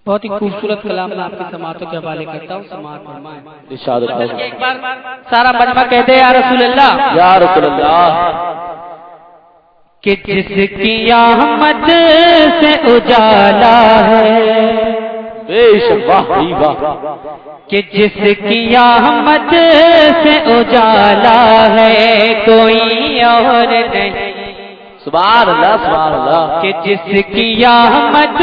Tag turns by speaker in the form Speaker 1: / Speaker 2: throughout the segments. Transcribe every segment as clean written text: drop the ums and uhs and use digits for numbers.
Speaker 1: بہت ہی خوبصورت کلام میں آپ کی سماعتوں کے حوالے کرتا ہوں، سماعت فرمائیں۔
Speaker 2: ارشاد فرمائیں۔
Speaker 1: ایک بار سارا مجمع کہتے ہیں یا رسول اللہ،
Speaker 2: یا رسول اللہ،
Speaker 1: کہ جس کی آمد سے اجالا ہے،
Speaker 2: بے شک، واہ واہ،
Speaker 1: کہ جس کی آمد سے اجالا ہے کوئی اور نہیں،
Speaker 2: سبحان اللہ سبحان اللہ،
Speaker 1: کہ جس کی آمد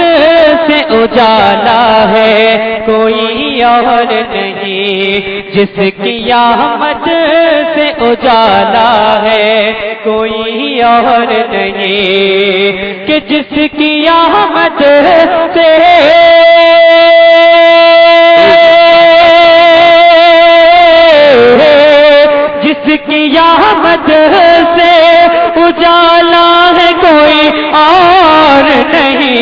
Speaker 1: سے اجالا ہے کوئی اور نہیں، جس کی آمد سے اجالا ہے کوئی اور نہیں، کہ جس کی آمد سے جس کی آمد سے اجالا ہے کوئی اور نہیں،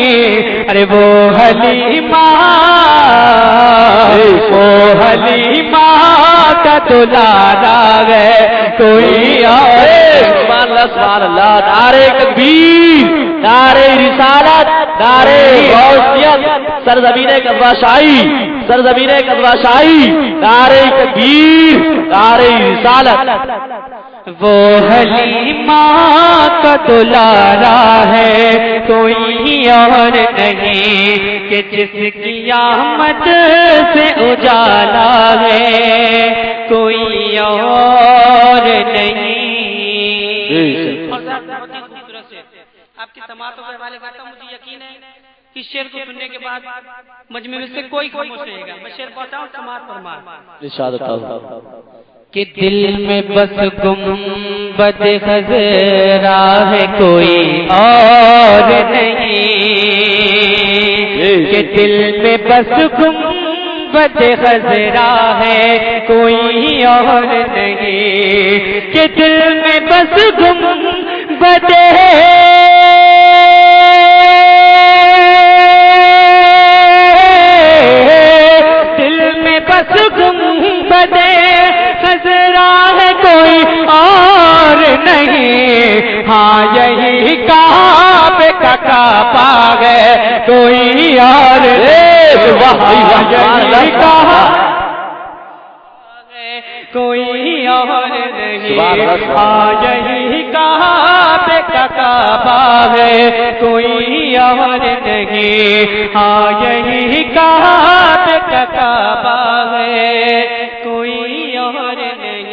Speaker 1: ارے وہ حلیمہ کا دلارا ہے کوئی اور،
Speaker 2: سبحان اللہ سبحان اللہ، نعرہ تکبیر، نعرہ رسالت، نعرہ غوثیت، سرزمین قضوہ شاہی، سرزمین قضوہ شاہی، نعرہ تکبیر، نعرہ رسالت،
Speaker 1: وہ حلیمہ کا دلارا ہے کوئی اور نہیں، کہ جس کی آمد سے اجالا ہے کوئی اور نہیں۔ آپ کی سماعتوں کے حوالے کرتا ہوں، مجھے یقین ہے کہ شعر کو سننے کے بعد مجمع میں سے کوئی خاموش رہے گا۔ میں شعر پہنچاؤں، سماعت فرمائیں۔
Speaker 2: ارشاد فرمائیں۔
Speaker 1: کہ دل میں بس گنبد خضرا ہے کوئی اور نہیں، کہ دل میں بس گنبد خضرا ہے کوئی اور نہیں، کہ دل میں بس گنبد دل میں بس گنبد خضرا ہے کوئی اور نہیں، ہاں یہی کعبے کا کعبہ ہے کوئی اور نہیں، یہی کعبہ کوئی اور نہیں، ہاں یہی کعبے کا کعبہ ہے کوئی اور نہیں، ہاں یہی کعبے کا کعبہ ہے کوئی اور نہیں۔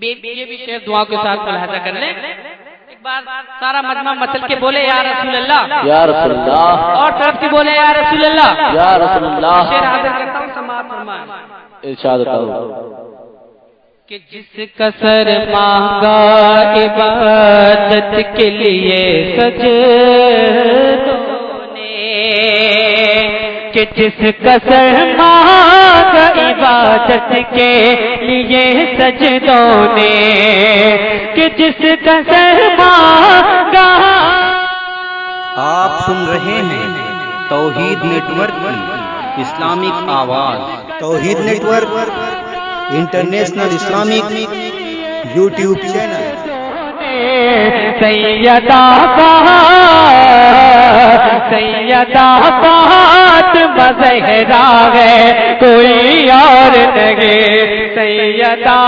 Speaker 1: یہ بھی شعر دعا کے ساتھ ملاحظہ کر لیں۔ ایک بار سارا مجمع مچل کے بولے یا رسول اللہ،
Speaker 2: یا رسول اللہ،
Speaker 1: اور طرف کی بولے یا رسول اللہ،
Speaker 2: یا رسول اللہ،
Speaker 1: شعر حاضر کرتا ہوں، سماعت فرمائیں۔
Speaker 2: ارشاد فرمائیں۔
Speaker 1: کہ جس کا سر مانگا عبادت کے لیے سجدوں نے، کہ جس کا سر مانگا عبادت کے لیے سجدوں نے، کہ جس کا سر مانگا۔
Speaker 3: آپ سن رہے ہیں توحید نیٹ ورک کی اسلامک آواز، توحید network international Islamic YouTube channel.
Speaker 1: Syeda Fatima Zahra ہے کوئی اور نہیں، سیدہ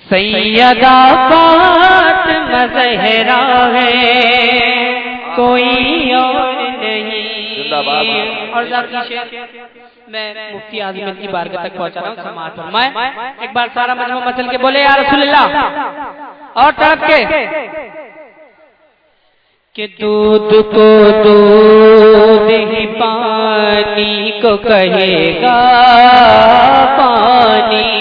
Speaker 1: سیدہ فاطمہ زہرا ہے کوئی اور نہیں۔ اور ذاتی شعر میں مفتی اعظم کی بارگاہ تک پہنچا رہا ہوں، سماعت فرمائیں۔ ایک بار سارا مجمع مچل کے بولے یا رسول اللہ، اور طرف کے کہ دودھ کو دودھ ہی پانی کو کہے گا پانی،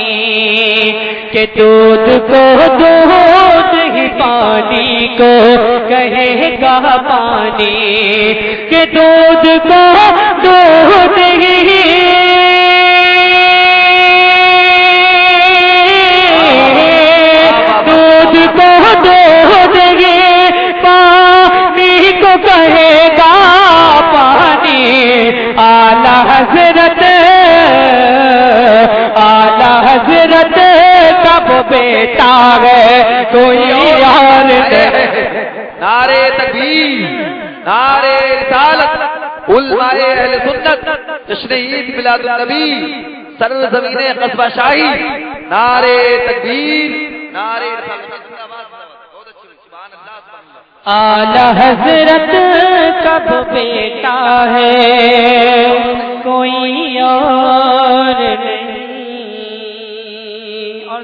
Speaker 1: کہ دودھ کو دودھ ہی پانی کو کہے گا پانی، کہ دودھ کو دودھ ہی بیٹا ہے کوئی اور نہیں.
Speaker 4: نعرے تکبیر، نعرے رسالت، علماء اہل سنت، جشن عید میلاد النبی، سرزمین قصبہ شاہی، نعرے تکبیر، نعرے رسالت. بہت اچھی، سبحان اللہ، سبحان اللہ.
Speaker 1: اعلی حضرت کب بیٹا ہے کوئی اور نہیں. اور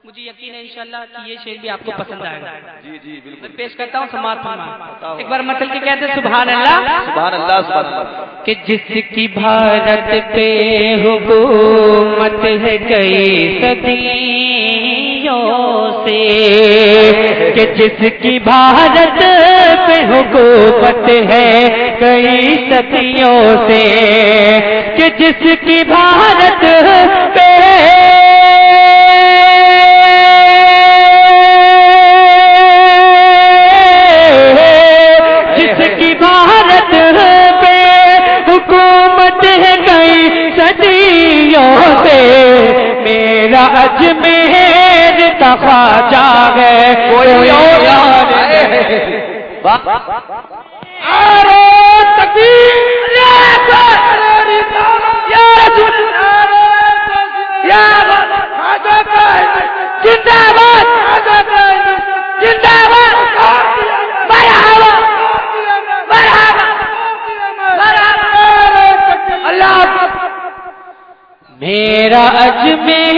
Speaker 1: مجھے یقین ہے انشاءاللہ کہ یہ شعر بھی آپ کو پسند آئے گا.
Speaker 4: جی جی بالکل.
Speaker 1: میں پیش کرتا ہوں سماعت فرما. ایک بار مچل کے کہتے ہیں سبحان اللہ.
Speaker 4: سبحان اللہ، سبحان اللہ.
Speaker 1: کہ جس کی بھارت پہ حکومت ہے کئی صدیوں سے، کہ جس کی بھارت پہ حکومت ہے کئی صدیوں سے، کہ جس کی بھارت پہ میرا اجمیر کا خواجہ ہے کوئی اور نہیں. میرا اجمیر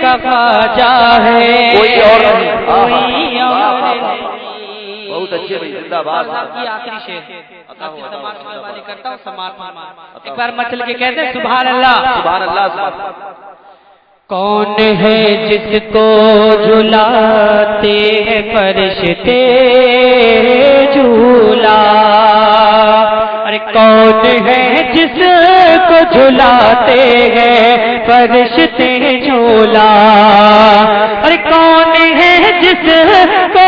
Speaker 1: کا خواجہ ہے
Speaker 4: کوئی اور نہیں.
Speaker 1: کوئی اور نہیں.
Speaker 4: بہت اچھے بھائی، زندہ باد.
Speaker 1: کی آخری شعر آخری سماعت فرمانے کرتا ہوں سماعت فرما. ایک بار مچل کے کہتے ہیں سبحان اللہ.
Speaker 4: سبحان اللہ، سبحان اللہ.
Speaker 1: کون ہے جس کو جھلاتے ہیں فرشتے جھولا؟ ارے کون ہے جس کو جھلاتے ہیں فرشتے جھولا؟ ارے کون ہے جس کو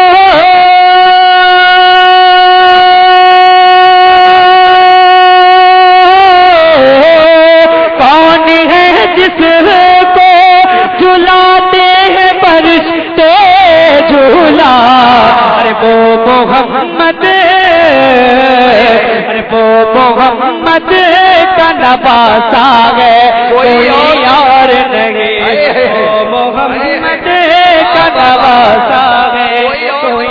Speaker 1: جھلاتے ہیں فرشتے جھولا؟ ارے وہ محمد، ارے وہ محمد کا نواسا ہے کوئی اور نہیں. وہ محمد کا نواسا ہے کوئی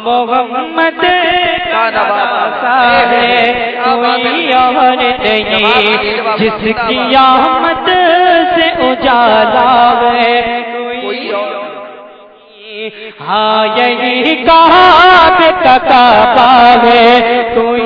Speaker 1: محمد کا نواسا ہے کوئی اور نہیں. جس کی آمد سے اجالا ہے کوئی اور نہیں. ہاں یہی کعبہ کا کعبہ ہے کوئی